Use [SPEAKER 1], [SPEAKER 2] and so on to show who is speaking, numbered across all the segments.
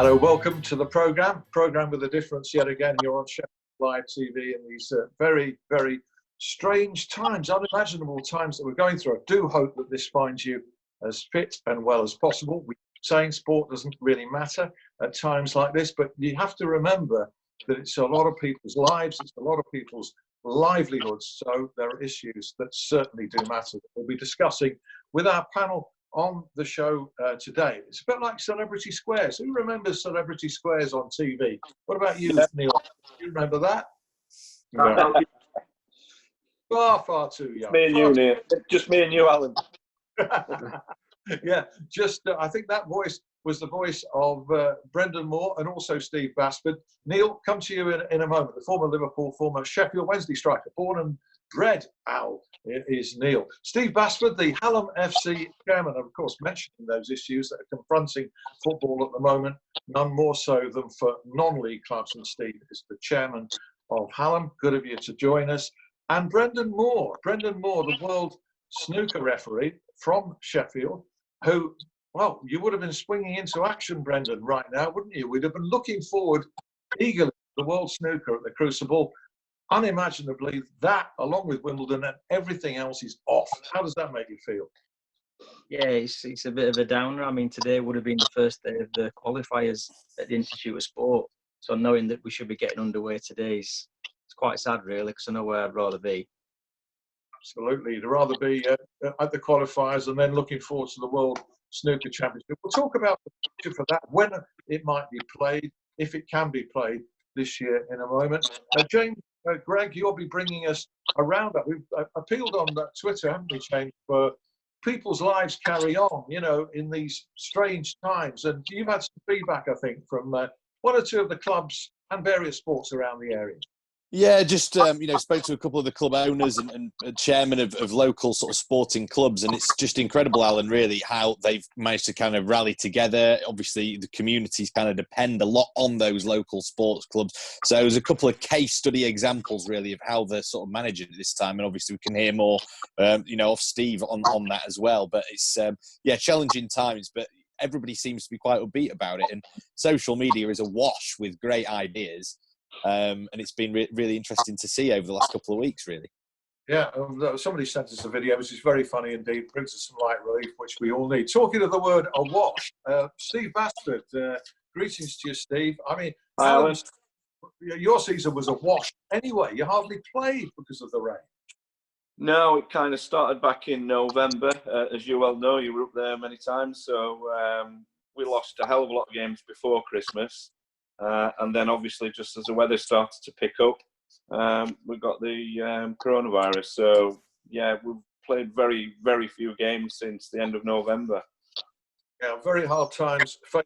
[SPEAKER 1] Hello, welcome to the programme with a difference yet again. You're on Sheffield Live TV in these very, very strange times, unimaginable times that we're going through. I do hope that this finds you as fit and well as possible. We're saying sport doesn't really matter at times like this, but you have to remember that it's a lot of people's lives, it's a lot of people's livelihoods, so there are issues that certainly do matter that we'll be discussing with our panel on the show today. It's a bit like Celebrity Squares. Who remembers Celebrity Squares on TV? What about you, Neil? Do you remember that? No. Far too young.
[SPEAKER 2] Me and you, Neil. Just me and you, Alan.
[SPEAKER 1] Yeah, just I think that voice was the voice of Brendan Moore and also Steve Basford. Neil, come to you in a moment. The former Liverpool, former Sheffield Wednesday striker, born and bred Owl is Neil. Steve Basford, the Hallam FC chairman, of course, mentioning those issues that are confronting football at the moment, none more so than for non-league clubs, and Steve is the chairman of Hallam. Good of you to join us. And Brendan Moore, the world snooker referee from Sheffield, who, well, you would have been swinging into action, Brendan, right now, wouldn't you? We'd have been looking forward eagerly to the world snooker at the Crucible. Unimaginably, that, along with Wimbledon and everything else, is off. How does that make you feel?
[SPEAKER 3] Yeah, it's a bit of a downer. I mean, today would have been the first day of the qualifiers at the Institute of Sport. So knowing that we should be getting underway today is quite sad, really, because I know where I'd rather be.
[SPEAKER 1] Absolutely. You'd rather be at the qualifiers and then looking forward to the World Snooker Championship. We'll talk about the future for that, when it might be played, if it can be played this year in a moment. James, Greg, you'll be bringing us a roundup. We've appealed on Twitter, haven't we, James, for people's lives carry on, you know, in these strange times. And you've had some feedback, I think, from one or two of the clubs and various sports around the area.
[SPEAKER 4] Yeah, just, spoke to a couple of the club owners and chairman of local sort of sporting clubs. And it's just incredible, Alan, really, how they've managed to kind of rally together. Obviously, the communities kind of depend a lot on those local sports clubs. So there's a couple of case study examples, really, of how they're sort of managing it this time. And obviously, we can hear more, of Steve on that as well. But it's, challenging times. But everybody seems to be quite upbeat about it. And social media is awash with great ideas. And it's been really interesting to see over the last couple of weeks, really.
[SPEAKER 1] Yeah, somebody sent us a video, which is very funny indeed, brings us some light relief, which we all need. Talking of the word awash, Steve Basford, greetings to you, Steve. I mean, Alan, your season was awash anyway. You hardly played because of the rain.
[SPEAKER 2] No, it kind of started back in November. As you well know, you were up there many times. So we lost a hell of a lot of games before Christmas. And then obviously just as the weather started to pick up, we got the coronavirus. So, yeah, we've played very, very few games since the end of November.
[SPEAKER 1] Yeah, very hard times for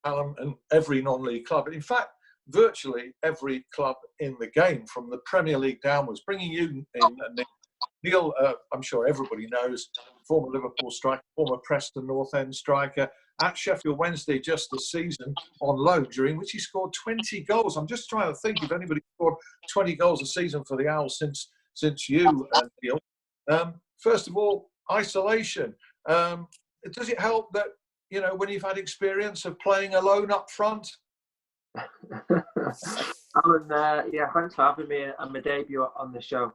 [SPEAKER 1] Hallam and every non-league club. In fact, virtually every club in the game, from the Premier League downwards. Bringing you in, Neil, I'm sure everybody knows, former Liverpool striker, former Preston North End striker, at Sheffield Wednesday just this season on loan, during which he scored 20 goals. I'm just trying to think if anybody scored 20 goals a season for the Owls since you, Neil. First of all, isolation. Does it help that, you know, when you've had experience of playing alone up front?
[SPEAKER 5] Alan, thanks for having me and my debut on the show.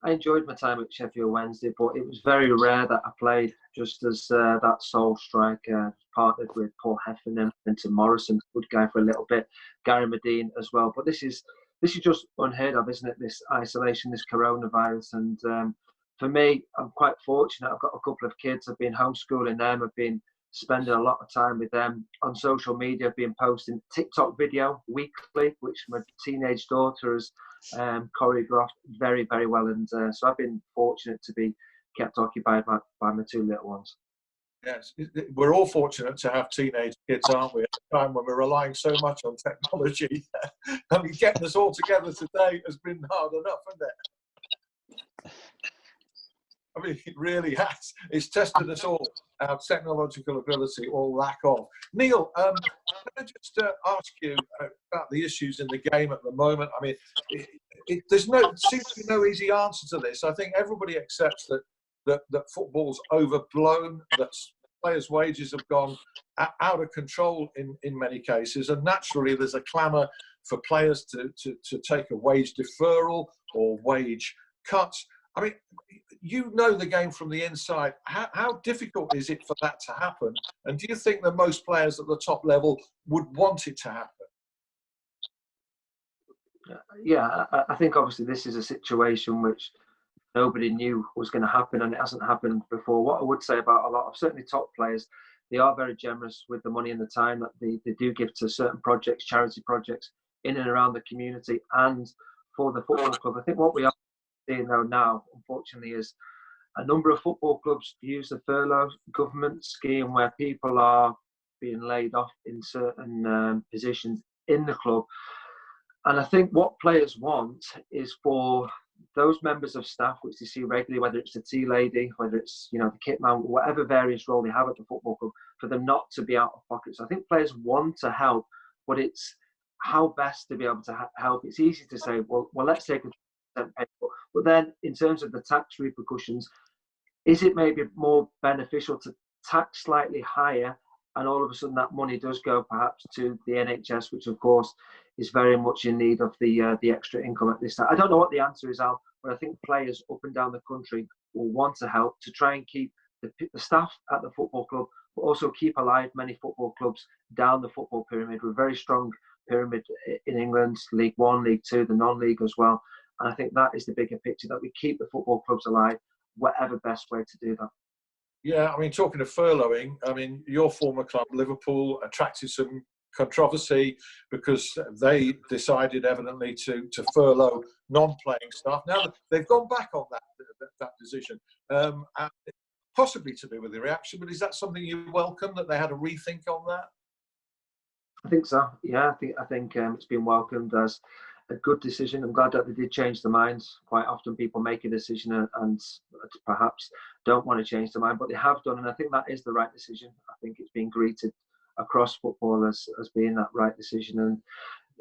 [SPEAKER 5] I enjoyed my time at Sheffield Wednesday, but it was very rare that I played just as that sole striker, partnered with Paul Heffernan and Tim Morrison, good guy for a little bit, Gary Medine as well. But this is just unheard of, isn't it? This isolation, this coronavirus, and for me, I'm quite fortunate. I've got a couple of kids. I've been homeschooling them. I've been spending a lot of time with them on social media. I've been posting TikTok video weekly, which my teenage daughter has choreographed very, very well, and so I've been fortunate to be kept occupied by my two little ones.
[SPEAKER 1] Yes, we're all fortunate to have teenage kids, aren't we, at a time when we're relying so much on technology. I mean, getting us all together today has been hard enough, hasn't it? I mean, it really has. It's tested us all, our technological ability or lack of. Neil, can I just ask you about the issues in the game at the moment? I mean, there seems to be no easy answer to this. I think everybody accepts that football's overblown, that players' wages have gone out of control in many cases, and naturally there's a clamour for players to take a wage deferral or wage cuts. I mean, you know the game from the inside. How difficult is it for that to happen? And do you think that most players at the top level would want it to happen?
[SPEAKER 5] Yeah, I think obviously this is a situation which nobody knew was going to happen, and it hasn't happened before. What I would say about a lot of certainly top players, they are very generous with the money and the time that they do give to certain projects, charity projects in and around the community and for the football club. I think what we are seeing now, unfortunately, is a number of football clubs use the furlough government scheme where people are being laid off in certain positions in the club. And I think what players want is for those members of staff, which they see regularly, whether it's the tea lady, whether it's, the kit man, whatever various role they have at the football club, for them not to be out of pocket. So I think players want to help, but it's how best to be able to help. It's easy to say, well, let's take a 10% pay. But then in terms of the tax repercussions, is it maybe more beneficial to tax slightly higher, and all of a sudden that money does go perhaps to the NHS, which of course is very much in need of the extra income at this time? I don't know what the answer is, Al, but I think players up and down the country will want to help to try and keep the staff at the football club, but also keep alive many football clubs down the football pyramid. We're a very strong pyramid in England, League One, League Two, the non-league as well. And I think that is the bigger picture, that we keep the football clubs alive, whatever best way to do that.
[SPEAKER 1] Yeah, I mean, talking of furloughing, I mean, your former club, Liverpool, attracted some controversy because they decided evidently to furlough non-playing staff. Now they've gone back on that decision, possibly to do with the reaction. But is that something you welcome, that they had a rethink on that?
[SPEAKER 5] I think so. Yeah, I think it's been welcomed as a good decision. I'm glad that they did change their minds. Quite often people make a decision and perhaps don't want to change their mind, but they have done, and I think that is the right decision. I think it's been greeted across football as being that right decision. And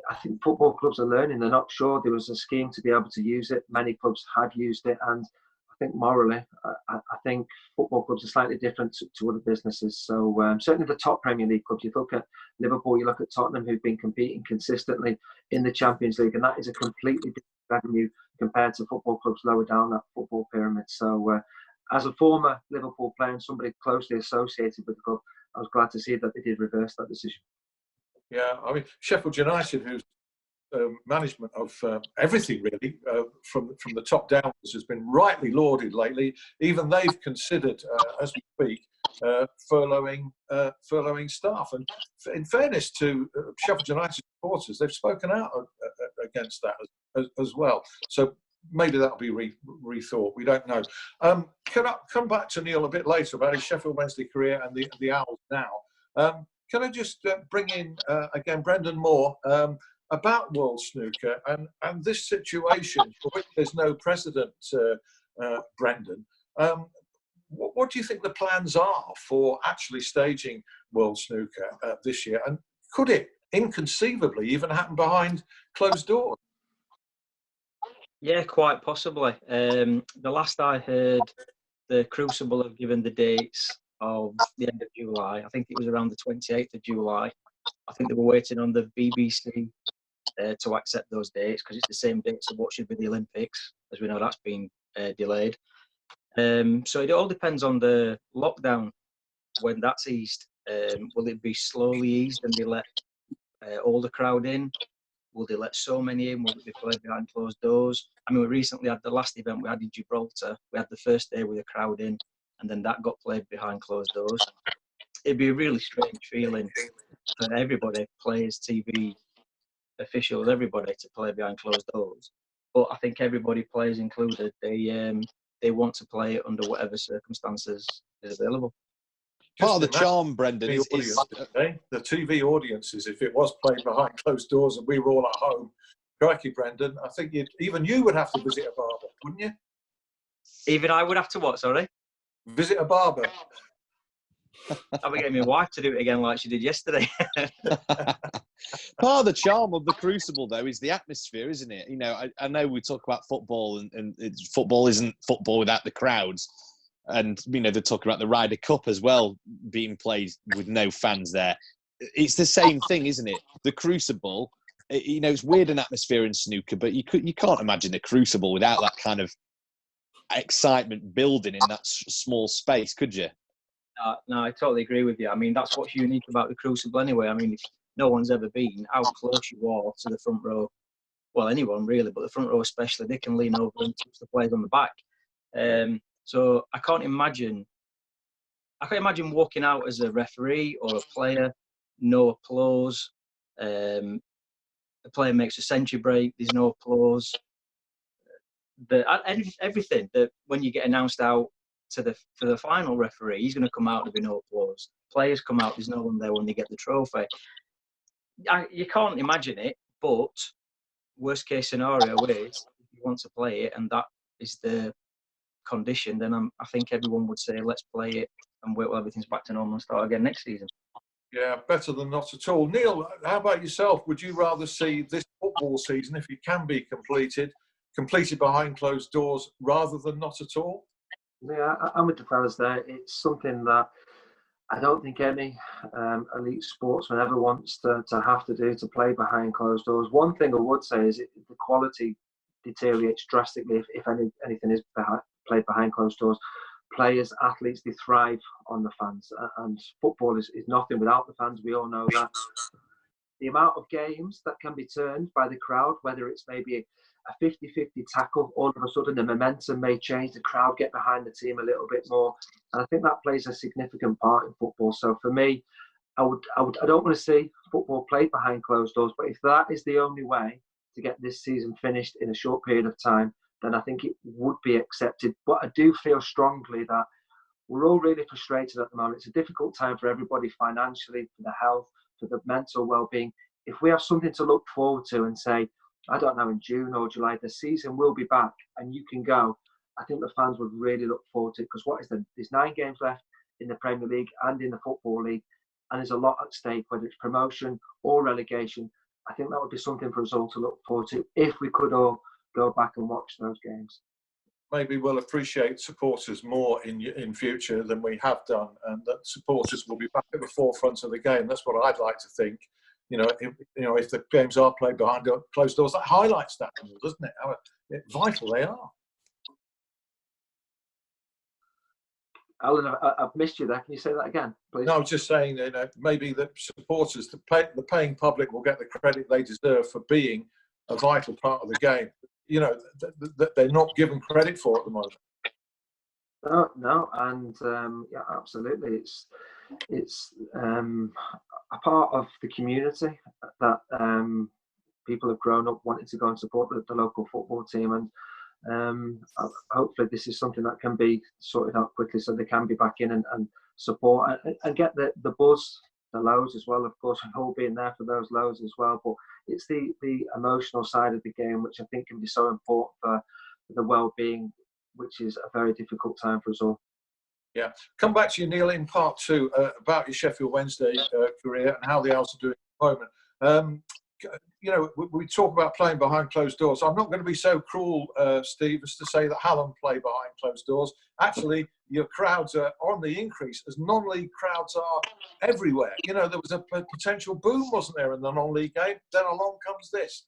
[SPEAKER 5] I think football clubs are learning. They're not sure. There was a scheme to be able to use it. Many clubs have used it, and I think morally, I think football clubs are slightly different to other businesses. So certainly the top Premier League clubs, you look at Liverpool, you look at Tottenham, who've been competing consistently in the Champions League, and that is a completely different revenue compared to football clubs lower down that football pyramid. So as a former Liverpool player and somebody closely associated with the club, I was glad to see that they did reverse that decision.
[SPEAKER 1] Yeah, I mean, Sheffield United, who's management of everything really, from the top downwards, has been rightly lauded lately. Even they've considered, as we speak, furloughing staff. And in fairness to Sheffield United supporters, they've spoken out against that as well. So maybe that'll be rethought. We don't know. Can I come back to Neil a bit later about his Sheffield Wednesday career and the Owls now? Can I just bring in again Brendan Moore about World Snooker and this situation for which there's no precedent, Brendan. What do you think the plans are for actually staging World Snooker this year? And could it inconceivably even happen behind closed doors?
[SPEAKER 3] Yeah, quite possibly. The last I heard, the Crucible have given the dates of the end of July. I think it was around the 28th of July. I think they were waiting on the BBC to accept those dates because it's the same dates of what should be the Olympics. As we know, that's been delayed. So it all depends on the lockdown, when that's eased. Will it be slowly eased and they let all the crowd in? Will they let so many in? Will it be played behind closed doors? I mean, we recently had the last event we had in Gibraltar. We had the first day with a crowd in, and then that got played behind closed doors. It'd be a really strange feeling for everybody, players, TV officials, everybody, to play behind closed doors. But I think everybody, players included, they want to play it under whatever circumstances is available.
[SPEAKER 4] Part of the charm, Brendan, is
[SPEAKER 1] the TV audiences. If it was played behind closed doors and we were all at home, crikey, Brendan, I think even you would have to visit a barber, wouldn't you?
[SPEAKER 3] Even I would have to what? Sorry,
[SPEAKER 1] visit a barber.
[SPEAKER 3] I'll be getting my wife to do it again like she did yesterday.
[SPEAKER 4] Part of the charm of the Crucible, though, is the atmosphere, isn't it? You know, I know we talk about football and football isn't football without the crowds. And, they're talking about the Ryder Cup as well being played with no fans there. It's the same thing, isn't it? The Crucible, it's weird an atmosphere in snooker, but you can't imagine a Crucible without that kind of excitement building in that small space, could you?
[SPEAKER 3] No, I totally agree with you. I mean, that's what's unique about the Crucible anyway. I mean, if no one's ever been, how close you are to the front row. Well, anyone really, but the front row especially, they can lean over and touch the players on the back. So I can't imagine walking out as a referee or a player, no applause. The player makes a century break, there's no applause. Everything that when you get announced out for the final referee, he's going to come out, there'll be no applause. Players come out, there's no one there when they get the trophy. You can't imagine it, but worst case scenario is if you want to play it and that is the condition, then I think everyone would say let's play it and wait till everything's back to normal and start again next season.
[SPEAKER 1] Yeah, better than not at all. Neil, how about yourself? Would you rather see this football season, if it can be completed behind closed doors rather than not at all?
[SPEAKER 5] Yeah, I'm with the fellas there. It's something that I don't think any elite sportsman ever wants to have to do, to play behind closed doors. One thing I would say is the quality deteriorates drastically if anything is played behind closed doors. Players, athletes, they thrive on the fans, and football is nothing without the fans. We all know that. The amount of games that can be turned by the crowd, whether it's maybe a 50-50 tackle, all of a sudden the momentum may change, the crowd get behind the team a little bit more, and I think that plays a significant part in football. So for me, I don't want to see football played behind closed doors, but if that is the only way to get this season finished in a short period of time, then I think it would be accepted. But I do feel strongly that we're all really frustrated at the moment. It's a difficult time for everybody financially, for the health, for the mental well-being. If we have something to look forward to and say, I don't know, in June or July, the season will be back and you can go, I think the fans would really look forward to it, because there's 9 games left in the Premier League and in the Football League, and there's a lot at stake, whether it's promotion or relegation. I think that would be something for us all to look forward to if we could all go back and watch those games.
[SPEAKER 1] Maybe we'll appreciate supporters more in future than we have done, and that supporters will be back at the forefront of the game. That's what I'd like to think. If the games are played behind closed doors, that highlights that, doesn't it? How vital they are.
[SPEAKER 5] Alan, I've missed you there. Can you say that again, please?
[SPEAKER 1] No, I was just saying, maybe the supporters, the paying public, will get the credit they deserve for being a vital part of the game. That they're not given credit for at the moment.
[SPEAKER 5] No, and yeah, absolutely. It's a part of the community that people have grown up wanting to go and support the local football team, and hopefully this is something that can be sorted out quickly so they can be back in and support and get the buzz, the lows as well. Of course, we've all been there for those lows as well, but it's the emotional side of the game which I think can be so important for the well-being, which is a very difficult time for us all.
[SPEAKER 1] Yeah. Come back to you, Neil, in part 2 about your Sheffield Wednesday career and how the Owls are doing at the moment. We talk about playing behind closed doors. I'm not going to be so cruel, Steve, as to say that Hallam play behind closed doors. Actually, your crowds are on the increase, as non-league crowds are everywhere. There was a potential boom, wasn't there, in the non-league game? Then along comes this.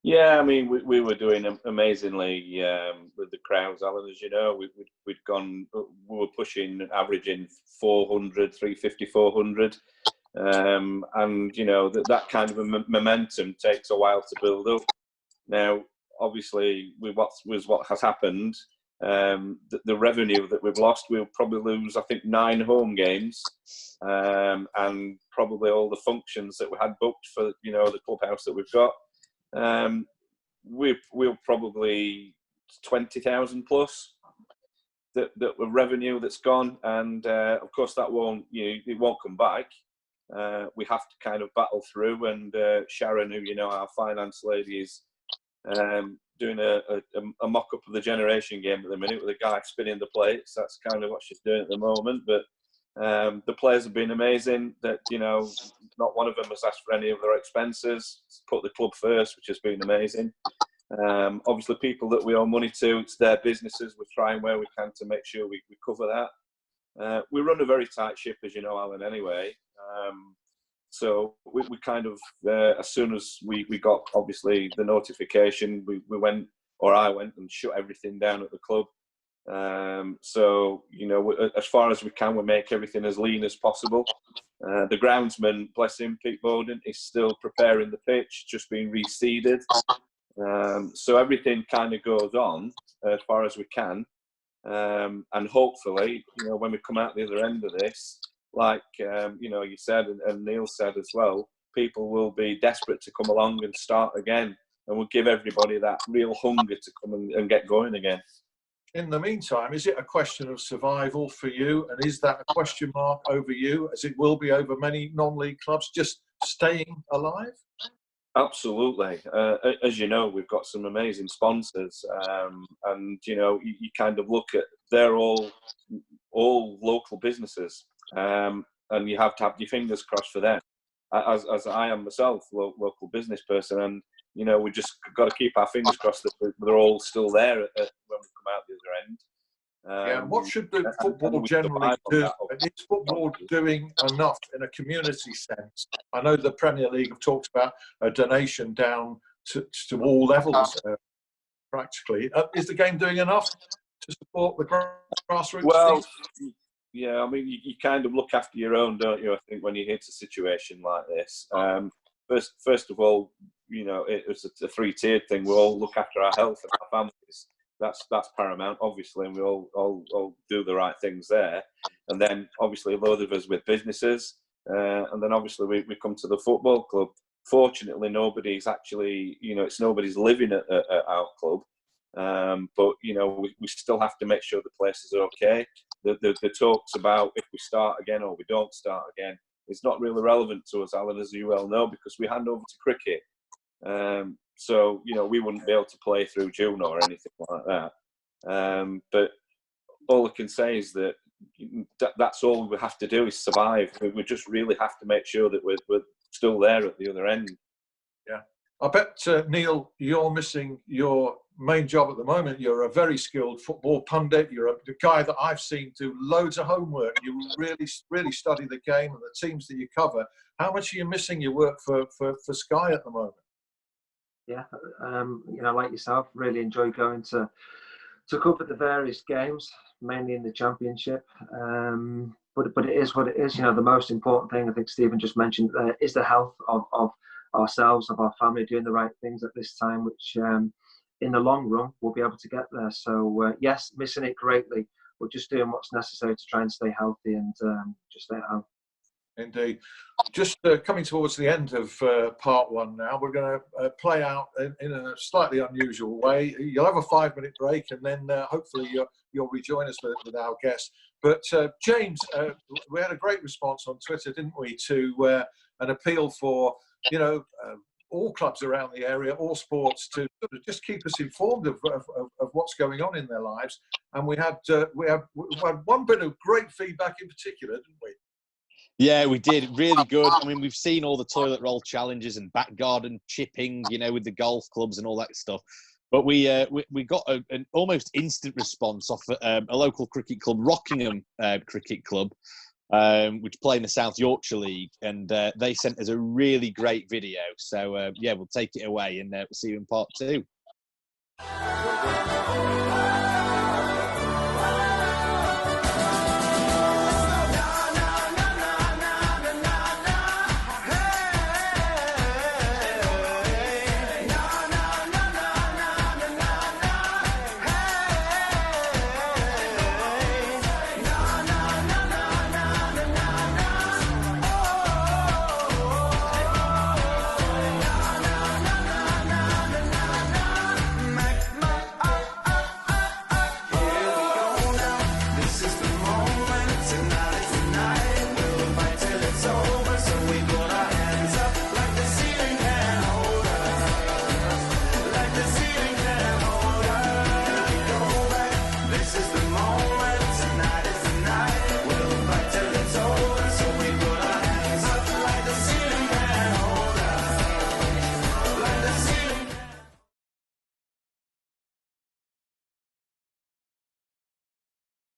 [SPEAKER 2] Yeah, I mean, we were doing amazingly with the crowds, Alan. As you know, we were pushing, averaging 400, 350, 400. And that kind of a momentum takes a while to build up. Now, obviously, with what has happened, the revenue that we've lost, we'll probably lose, I think, 9 home games, and probably all the functions that we had booked for the clubhouse that we've got. We'll probably 20,000 plus that revenue that's gone, and of course that it won't come back. We have to kind of battle through, and Sharon, who our finance lady, is doing a mock-up of the generation game at the minute with a guy spinning the plates. That's kind of what she's doing at the moment. But the players have been amazing. That not one of them has asked for any of their expenses. Put the club first, which has been amazing. Obviously, people that we owe money to, it's their businesses. We're trying where we can to make sure we cover that. We run a very tight ship, as you know, Alan, anyway. So we kind of, as soon as we got, obviously, the notification, we went, or I went and shut everything down at the club. So, you know, as far as we can, we make everything as lean as possible. The groundsman, bless him, Pete Bowden, is still preparing the pitch, just being reseeded. So everything kind of goes on as far as we can. And hopefully, you know, when we come out the other end of this, like, you know, you said, and Neil said as well, people will be desperate to come along and start again. And we'll give everybody that real hunger to come and get going again.
[SPEAKER 1] In the meantime, is it a question of survival for you? And is that a question mark over you, as it will be over many non-league clubs, just staying alive?
[SPEAKER 2] Absolutely. As you know, we've got some amazing sponsors. And, you know, you kind of look at, they're all local businesses. And you have to have your fingers crossed for them. As I am myself, local business person, and you know, we just got to keep our fingers crossed that they're all still there when we come out the other end.
[SPEAKER 1] Yeah, and what should the football generally do? Is football doing enough in a community sense? I know the Premier League have talked about a donation down to all levels, practically. Is the game doing enough to support the grassroots?
[SPEAKER 2] Well, yeah, I mean, you kind of look after your own, don't you? I think when you hit a situation like this, first of all, you know, it's a three-tiered thing. We all look after our health and our families. That's paramount, obviously, and we all do the right things there. And then, obviously, a load of us with businesses, and then obviously we come to the football club. Fortunately, nobody's actually, you know, it's nobody's living at our club. But you know, we still have to make sure the place is okay. The talks about if we start again or we don't start again, it's not really relevant to us, Alan, as you well know, because we hand over to cricket. So you know, we wouldn't be able to play through June or anything like that. But all I can say is that that's all we have to do is survive. We just really have to make sure that we're still there at the other end.
[SPEAKER 1] Yeah, I bet Neil, you're missing your main job at the moment. You're a very skilled football pundit. You're a guy that I've seen do loads of homework. You really study the game and the teams that you cover. How much are you missing your work for Sky at the moment?
[SPEAKER 5] Yeah, you know, like yourself, really enjoy going to cover the various games, mainly in the Championship. But it is what it is. You know, the most important thing, I think Stephen just mentioned, is the health of ourselves, of our family, doing the right things at this time, which in the long run we'll be able to get there. So yes, missing it greatly, but just doing what's necessary to try and stay healthy and just stay at home.
[SPEAKER 1] Indeed. Just coming towards the end of part one now, we're going to play out in a slightly unusual way. You'll have a 5-minute break and then hopefully you'll rejoin us with our guest. But James, we had a great response on Twitter, didn't we, to an appeal for, you know, all clubs around the area, all sports, to sort of just keep us informed of what's going on in their lives. And we had one bit of great feedback in particular, didn't we?
[SPEAKER 4] Yeah, we did. Really good. I mean, we've seen all the toilet roll challenges and back garden chipping, you know, with the golf clubs and all that stuff. But we got an almost instant response off a local cricket club, Rockingham Cricket Club, which play in the South Yorkshire League. And they sent us a really great video. So, yeah, we'll take it away and we'll see you in part 2.